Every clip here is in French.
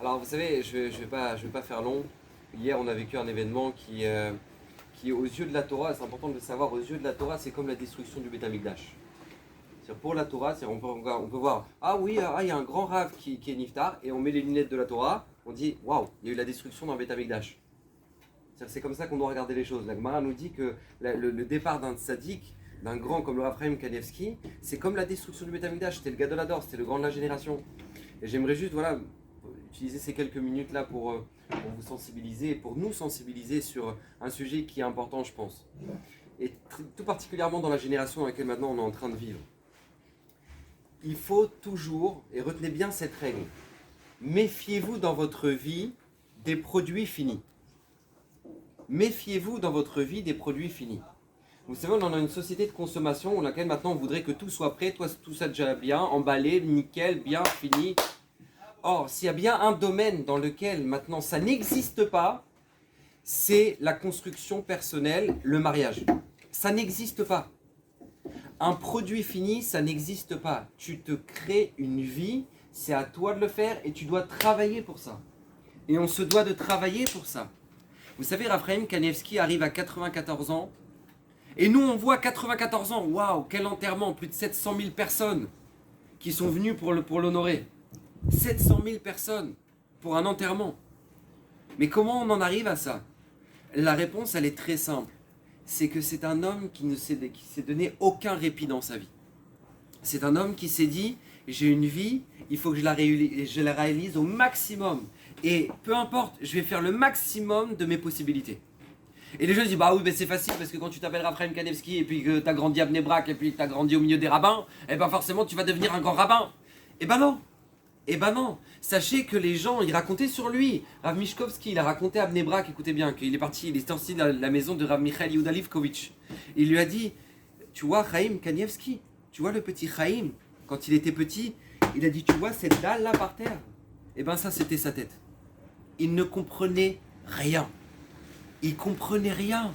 Alors vous savez, je vais pas faire long. Hier, on a vécu un événement qui aux yeux de la Torah, c'est important de le savoir, aux yeux de la Torah, c'est comme la destruction du Beth Amikdash. C'est-à-dire pour la Torah, on peut voir, ah oui, il y a un grand rave qui est niftar, et on met les lunettes de la Torah, on dit, waouh, il y a eu la destruction d'un Beth Amikdash. C'est comme ça qu'on doit regarder les choses. La Gemara nous dit que le départ d'un tzaddik, d'un grand comme le Rav Chaim Kanievski, c'est comme la destruction du Beth Amikdash. C'était le Gadol Hador, c'était le grand de la génération. Et j'aimerais juste utiliser ces quelques minutes là pour vous sensibiliser, pour nous sensibiliser sur un sujet qui est important, je pense. Et tout particulièrement dans la génération dans laquelle maintenant on est en train de vivre. Il faut toujours, et retenez bien cette règle, méfiez-vous dans votre vie des produits finis. Méfiez-vous dans votre vie des produits finis. Vous savez, on en a une société de consommation dans laquelle maintenant on voudrait que tout soit prêt, tout ça déjà bien, emballé, nickel, bien, fini. Or, s'il y a bien un domaine dans lequel maintenant ça n'existe pas, c'est la construction personnelle, le mariage. Ça n'existe pas. Un produit fini, ça n'existe pas. Tu te crées une vie, c'est à toi de le faire et tu dois travailler pour ça. Et on se doit de travailler pour ça. Vous savez, Rav Chaim Kanievski arrive à 94 ans. Et nous, on voit 94 ans. Waouh, quel enterrement. Plus de 700 000 personnes qui sont venues pour l'honorer. 700 000 personnes pour un enterrement. Mais comment on en arrive à ça? La réponse, elle est très simple. C'est que c'est un homme qui s'est donné aucun répit dans sa vie. C'est un homme qui s'est dit, j'ai une vie, il faut que je la réalise au maximum. Et peu importe, je vais faire le maximum de mes possibilités. Et les gens disent, bah oui, mais c'est facile parce que quand tu t'appelles Rav Chaim Kanievski et puis que tu as grandi à Bnei Brak et puis que tu as grandi au milieu des rabbins, et ben forcément tu vas devenir un grand rabbin. Et ben non. Et ben non. Sachez que les gens, ils racontaient sur lui. Rav Mishkovski, il a raconté à Bnei Brak, écoutez bien, qu'il est parti, il est sorti de la maison de Rav Michael Yehuda Livkovitch. Il lui a dit, tu vois Chaim Kanievski, tu vois le petit Chaim, quand il était petit, il a dit, tu vois cette dalle là par terre? Et ben ça c'était sa tête. Il ne comprenait rien. Il comprenait rien.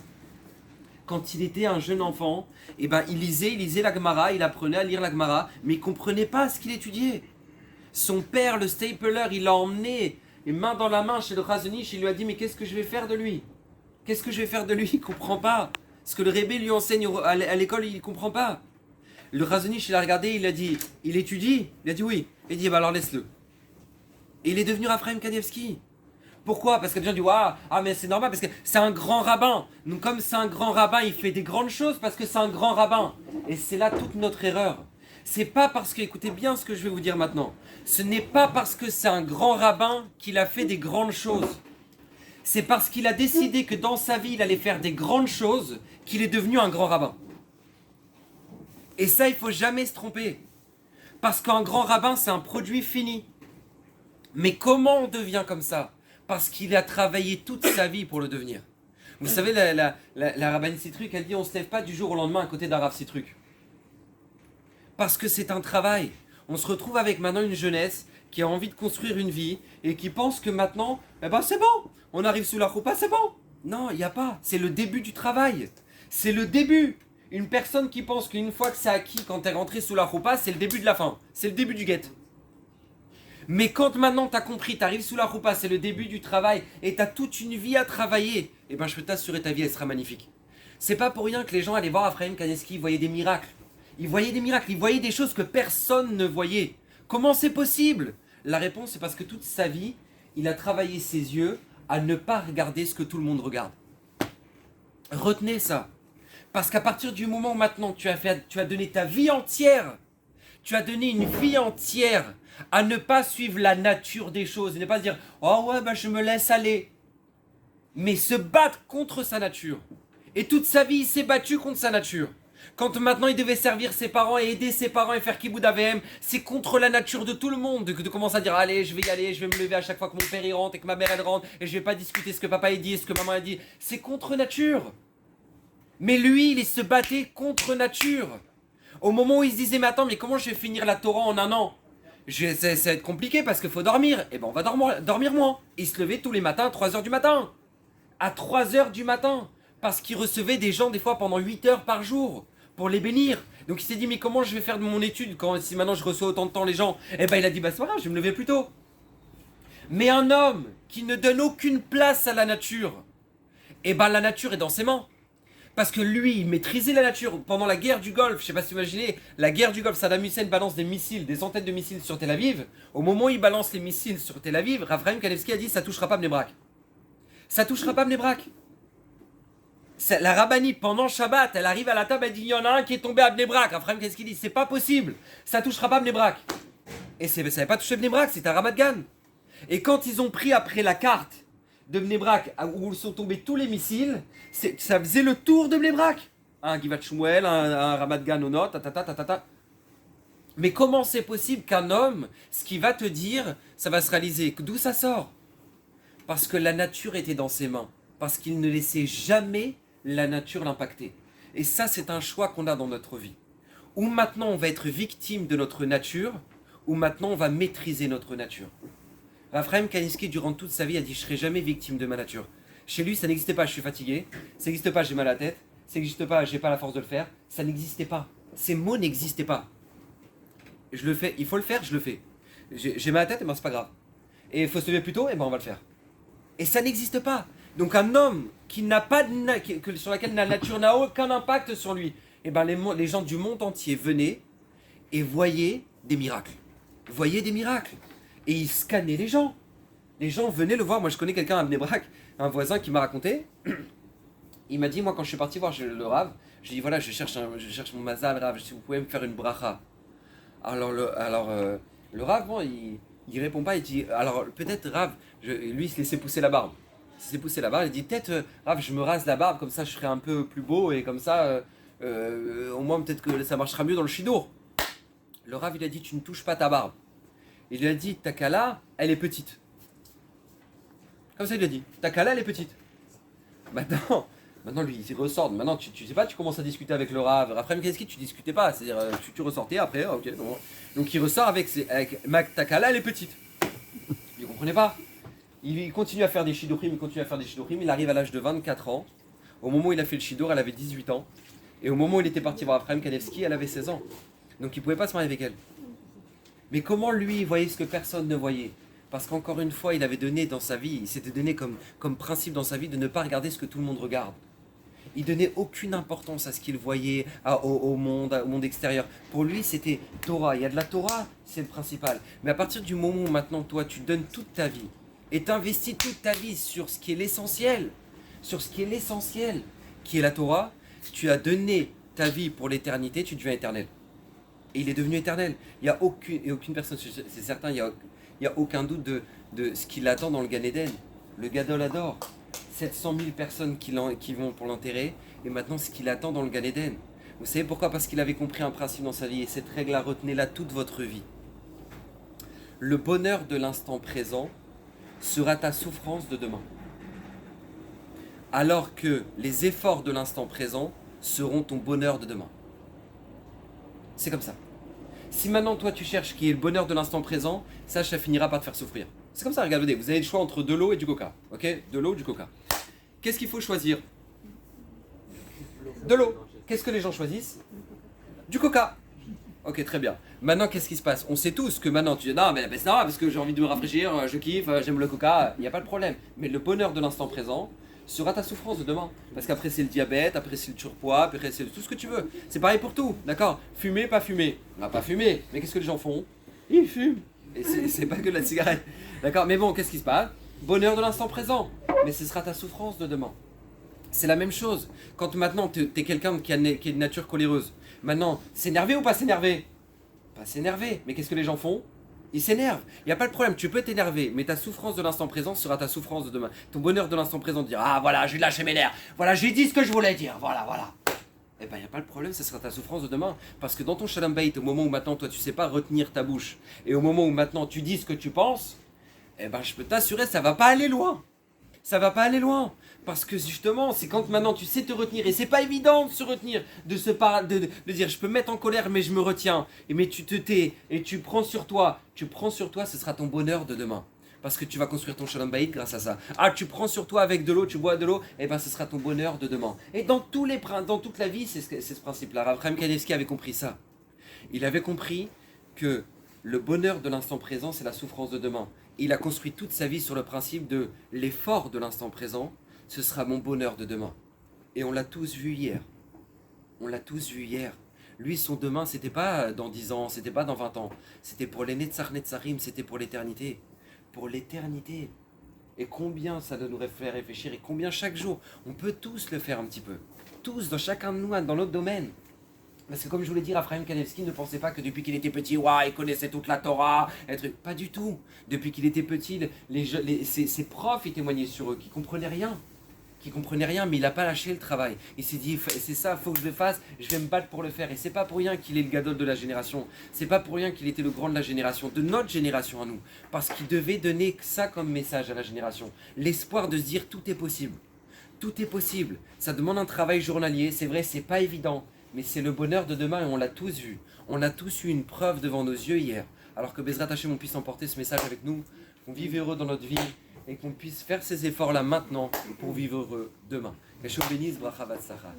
Quand il était un jeune enfant, eh ben, il lisait la Gemara, il apprenait à lire la Gemara, mais il ne comprenait pas ce qu'il étudiait. Son père, le stapler, il l'a emmené, les mains dans la main chez le Chazonich, il lui a dit, mais qu'est-ce que je vais faire de lui? Qu'est-ce que je vais faire de lui? Il ne comprend pas. Ce que le Rebbe lui enseigne à l'école, il ne comprend pas. Le Chazonich, il a regardé, il a dit, il étudie? Il a dit oui. Il dit, bah alors laisse-le. Et il est devenu Rav Chaim Kanievski. Pourquoi? Parce que les gens disent, mais c'est normal, parce que c'est un grand rabbin. Donc comme c'est un grand rabbin, il fait des grandes choses parce que c'est un grand rabbin. Et c'est là toute notre erreur. C'est pas parce que, écoutez bien ce que je vais vous dire maintenant, ce n'est pas parce que c'est un grand rabbin qu'il a fait des grandes choses. C'est parce qu'il a décidé que dans sa vie, il allait faire des grandes choses qu'il est devenu un grand rabbin. Et ça, il faut jamais se tromper. Parce qu'un grand rabbin, c'est un produit fini. Mais comment on devient comme ça? Parce qu'il a travaillé toute sa vie pour le devenir. Vous savez, la rabbine Citruk, elle dit, on ne se lève pas du jour au lendemain à côté d'un Rav Citruk. Parce que c'est un travail. On se retrouve avec maintenant une jeunesse qui a envie de construire une vie et qui pense que maintenant, c'est bon, on arrive sous la roupa, c'est bon. Non, il n'y a pas. C'est le début du travail. C'est le début. Une personne qui pense qu'une fois que c'est acquis, quand tu es rentré sous la roupa, c'est le début de la fin. C'est le début du guet. Mais quand maintenant tu as compris, tu arrives sous la roupa, c'est le début du travail et tu as toute une vie à travailler, et ben je peux t'assurer, ta vie elle sera magnifique. C'est pas pour rien que les gens allaient voir Rav Chaim Kanievski, ils voyaient des miracles. Ils voyaient des miracles, ils voyaient des choses que personne ne voyait. Comment c'est possible? La réponse, c'est parce que toute sa vie, il a travaillé ses yeux à ne pas regarder ce que tout le monde regarde. Retenez ça. Parce qu'à partir du moment où maintenant tu as donné ta vie entière, tu as donné une vie entière à ne pas suivre la nature des choses et ne pas se dire « Oh ouais, je me laisse aller ». Mais se battre contre sa nature. Et toute sa vie, il s'est battu contre sa nature. Quand maintenant il devait servir ses parents et aider ses parents et faire Kiboud AVM, c'est contre la nature de tout le monde de commencer à dire « Allez, je vais y aller, je vais me lever à chaque fois que mon père y rentre et que ma mère elle rentre et je vais pas discuter ce que papa a dit, ce que maman a dit ». C'est contre nature. Mais lui, il se battait contre nature. Au moment où il se disait, mais attends, mais comment je vais finir la Torah en un an? Ça va être compliqué parce qu'il faut dormir. Eh ben on va dormir moins. Il se levait tous les matins à 3h du matin. À 3h du matin. Parce qu'il recevait des gens des fois pendant 8 heures par jour pour les bénir. Donc il s'est dit, mais comment je vais faire de mon étude si maintenant je reçois autant de temps les gens? Eh ben il a dit, c'est pas grave, je vais me lever plus tôt. Mais un homme qui ne donne aucune place à la nature, eh ben la nature est dans ses mains. Parce que lui, il maîtrisait la nature. Pendant la guerre du Golfe, je sais pas si vous imaginez, la guerre du Golfe, Saddam Hussein balance des missiles, des centaines de missiles sur Tel Aviv. Au moment où il balance les missiles sur Tel Aviv, Raphaël Kanevski a dit ça touchera pas Bnei Brak. Ça touchera pas Bnei Brak. La rabbinite, pendant Shabbat, elle arrive à la table, elle dit il y en a un qui est tombé à Bnei Brak. Raphaël Kanevski dit c'est pas possible, ça touchera pas Bnei Brak. Et ça n'avait pas touché Bnei Brak, c'était un Ramat Gan. Et quand ils ont pris après la carte de Bnei Brak, où sont tombés tous les missiles, ça faisait le tour de Bnei Brak. Un Givat Shmuel, un Ramat Gan au nord, ta. Mais comment c'est possible qu'un homme, ce qu'il va te dire, ça va se réaliser? D'où ça sort? Parce que la nature était dans ses mains. Parce qu'il ne laissait jamais la nature l'impacter. Et ça, c'est un choix qu'on a dans notre vie. Ou maintenant on va être victime de notre nature, ou maintenant on va maîtriser notre nature. Raphaël Kanevski, durant toute sa vie, a dit « Je ne serai jamais victime de ma nature ». Chez lui, ça n'existait pas, je suis fatigué. Ça n'existe pas, j'ai mal à la tête. Ça n'existe pas, j'ai pas la force de le faire. Ça n'existait pas. Ces mots n'existaient pas. Je le fais, il faut le faire, je le fais. J'ai mal à la tête, et ben c'est pas grave. Et il faut se lever plus tôt, et ben on va le faire. Et ça n'existe pas. Donc un homme qui n'a pas sur laquelle la nature n'a aucun impact sur lui, et ben les gens du monde entier venaient et voyaient des miracles. Voyaient des miracles. Et il scannait les gens. Les gens venaient le voir. Moi, je connais quelqu'un à Bnei Brak, un voisin qui m'a raconté. Il m'a dit, moi, quand je suis parti voir le Rav, j'ai dit, voilà, je cherche mon mazal, Rav, si vous pouvez me faire une bracha. Alors, le Rav, bon, il répond pas, il dit, alors, peut-être, Rav, lui, il se laissait pousser la barbe. Il se laissait pousser la barbe, il dit, peut-être, Rav, je me rase la barbe, comme ça, je serai un peu plus beau, et comme ça, au moins, peut-être que ça marchera mieux dans le shidour. Le Rav, il a dit, tu ne touches pas ta barbe. Il lui a dit, ta kala, elle est petite. Comme ça, il lui a dit, ta kala, elle est petite. Maintenant lui, il ressort. Maintenant, tu sais pas, tu commences à discuter avec le Rav. Après, qu'est-ce que tu discutais pas? C'est-à-dire, tu ressortais après, ok. Donc, il ressort avec ta kala, elle est petite. Il comprenait pas. Il continue à faire des shidurim, il arrive à l'âge de 24 ans. Au moment où il a fait le shidur, elle avait 18 ans. Et au moment où il était parti voir Raphaël Kanevski, elle avait 16 ans. Donc, il pouvait pas se marier avec elle. Mais comment lui, il voyait ce que personne ne voyait? Parce qu'encore une fois, il avait donné dans sa vie, il s'était donné comme principe dans sa vie de ne pas regarder ce que tout le monde regarde. Il donnait aucune importance à ce qu'il voyait, au monde extérieur. Pour lui, c'était Torah. Il y a de la Torah, c'est le principal. Mais à partir du moment où maintenant, toi, tu donnes toute ta vie et t'investis toute ta vie sur ce qui est l'essentiel, qui est la Torah, tu as donné ta vie pour l'éternité, tu deviens éternel. Et il est devenu éternel. Il n'y a aucune personne, c'est certain, il n'y a aucun doute de ce qui l'attend dans le Gan Eden. Le Gadol Hador. 700 000 personnes qui vont pour l'enterrer. Et maintenant, ce qui l'attend dans le Gan Eden. Vous savez pourquoi? Parce qu'il avait compris un principe dans sa vie. Et cette règle-là, retenez-la toute votre vie. Le bonheur de l'instant présent sera ta souffrance de demain. Alors que les efforts de l'instant présent seront ton bonheur de demain. C'est comme ça. Si maintenant toi tu cherches qui est le bonheur de l'instant présent, ça finira par te faire souffrir. C'est comme ça, regardez, vous avez le choix entre de l'eau et du coca. Ok? De l'eau ou du coca. Qu'est-ce qu'il faut choisir? De l'eau. Qu'est-ce que les gens choisissent? Du coca. Ok, très bien. Maintenant, qu'est-ce qui se passe? On sait tous que maintenant tu dis non, mais c'est normal parce que j'ai envie de me rafraîchir, je kiffe, j'aime le coca, il n'y a pas de problème. Mais le bonheur de l'instant présent sera ta souffrance de demain. Parce qu'après c'est le diabète, après c'est le surpoids, après c'est tout ce que tu veux. C'est pareil pour tout, d'accord? Fumer, pas fumer. On va pas fumer, mais qu'est-ce que les gens font? Ils fument. Et c'est pas que de la cigarette. D'accord? Mais bon, qu'est-ce qui se passe? Bonheur de l'instant présent. Mais ce sera ta souffrance de demain. C'est la même chose. Quand maintenant t'es quelqu'un qui est de nature coléreuse. Maintenant, s'énerver ou pas s'énerver? Pas s'énerver. Mais qu'est-ce que les gens font? Ils s'énervent. Il n'y a pas de problème, tu peux t'énerver, mais ta souffrance de l'instant présent sera ta souffrance de demain. Ton bonheur de l'instant présent, de dire ah voilà, j'ai lâché mes nerfs, voilà, j'ai dit ce que je voulais dire, voilà. Eh ben, il n'y a pas de problème, ça sera ta souffrance de demain. Parce que dans ton Shalom Bayit, au moment où maintenant toi tu sais pas retenir ta bouche, et au moment où maintenant tu dis ce que tu penses, eh ben je peux t'assurer, ça va pas aller loin. Ça va pas aller loin. Parce que justement, c'est quand maintenant tu sais te retenir, et c'est pas évident de se retenir, de dire je peux me mettre en colère mais je me retiens, mais tu te tais, et tu prends sur toi, ce sera ton bonheur de demain. Parce que tu vas construire ton Shalom Bayit grâce à ça. Ah, tu prends sur toi avec de l'eau, tu bois de l'eau, et ben ce sera ton bonheur de demain. Et dans toute la vie, c'est ce principe-là. Raphaël Kanevski avait compris ça. Il avait compris que le bonheur de l'instant présent, c'est la souffrance de demain. Il a construit toute sa vie sur le principe de l'effort de l'instant présent, ce sera mon bonheur de demain. Et on l'a tous vu hier. On l'a tous vu hier. Lui, son demain, c'était pas dans 10 ans, c'était pas dans 20 ans. C'était pour les Netzach Netzarim, c'était pour l'éternité. Pour l'éternité. Et combien ça doit nous faire réfléchir, et combien chaque jour, on peut tous le faire un petit peu. Tous, dans chacun de nous, dans notre domaine. Parce que comme je voulais dire, Raphaël Kanevski ne pensait pas que depuis qu'il était petit, il connaissait toute la Torah, pas du tout. Depuis qu'il était petit, ses profs, ils témoignaient sur eux, qui comprenaient rien. Mais il n'a pas lâché le travail. Il s'est dit, c'est ça, il faut que je le fasse, je vais me battre pour le faire. Et c'est pas pour rien qu'il est le gadol de la génération. C'est pas pour rien qu'il était le grand de la génération, de notre génération à nous. Parce qu'il devait donner ça comme message à la génération. L'espoir de se dire, tout est possible. Tout est possible. Ça demande un travail journalier, c'est vrai, c'est pas évident. Mais c'est le bonheur de demain et on l'a tous vu. On a tous eu une preuve devant nos yeux hier. Alors que Bezrat Hashem, on puisse emporter ce message avec nous, qu'on vive heureux dans notre vie et qu'on puisse faire ces efforts-là maintenant pour vivre heureux demain. Que Dieu bénisse, bracha vatzlacha.